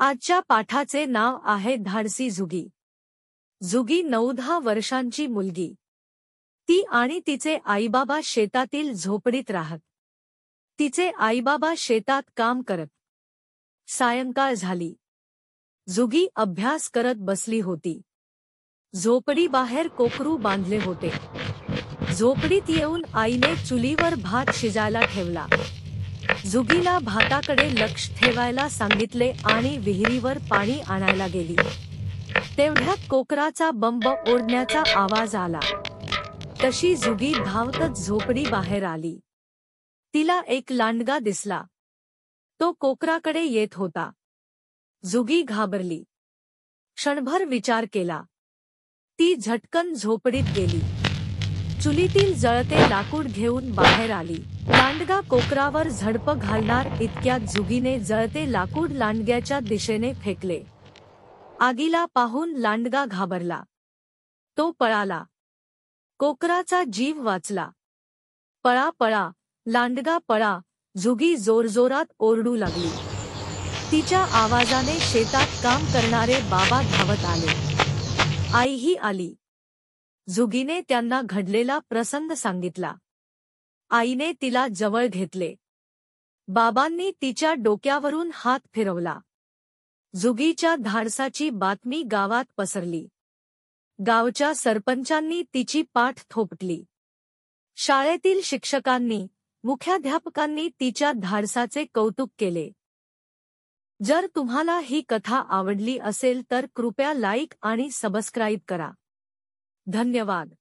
आजच्या पाठाचे नाव आहे धाडसी झुगी. झुगी 9-10 वर्षांची मुलगी. ती आणि तिचे आईबाबा शेतातील झोपडीत राहत. तिचे आईबाबा शेतात काम करत. सायंकाळ झाली. झुगी अभ्यास करत बसली होती. झोपडीबाहेर कोकरू बांधले होते. झोपडीत येऊन आईने चुलीवर भात शिजायला ठेवला. झुगीला भाताकडे लक्ष ठेवायला सांगितले आणि विहिरीवर पाणी आणायला गेली. तेवढ्यात कोकराचा बंब ओढण्याचा आवाज आला. तशी झुगी धावतच झोपडी बाहेर आली. तिला एक लांडगा दिसला. तो कोकराकडे येत होता. झुगी घाबरली. क्षणभर विचार केला. ती झटकन झोपडीत गेली. चुलीतील जळते लाकूड घेऊन बाहेर आली. लांडगा कोकरावर झडप घालणार इतक्यात झुगीने जळते लाकूड लांडग्याच्या दिशेने फेकले. आगीला पाहून लांडगा घाबरला. तो पळाला. कोकराचा जीव वाचला. पळा पळा, लांडगा पळा, झुगी जोरजोरात ओरडू लागली. तिच्या आवाजाने शेतात काम करणारे बाबा धावत आले. आईही आली. झुगीने त्यांना घडलेला प्रसंग सांगितला. आईने तिला जवळ घेतले. बाबांनी तिच्या डोक्यावरून हात फिरवला. झुगीच्या धाडसाची बातमी गावात पसरली. गावच्या सरपंचांनी तिची पाठ थोपटली. शाळेतील शिक्षकांनी, मुख्याध्यापकांनी तिच्या धाडसाचे कौतुक केले. जर तुम्हाला ही कथा आवडली असेल तर कृपया लाईक आणि सबस्क्राईब करा. धन्यवाद.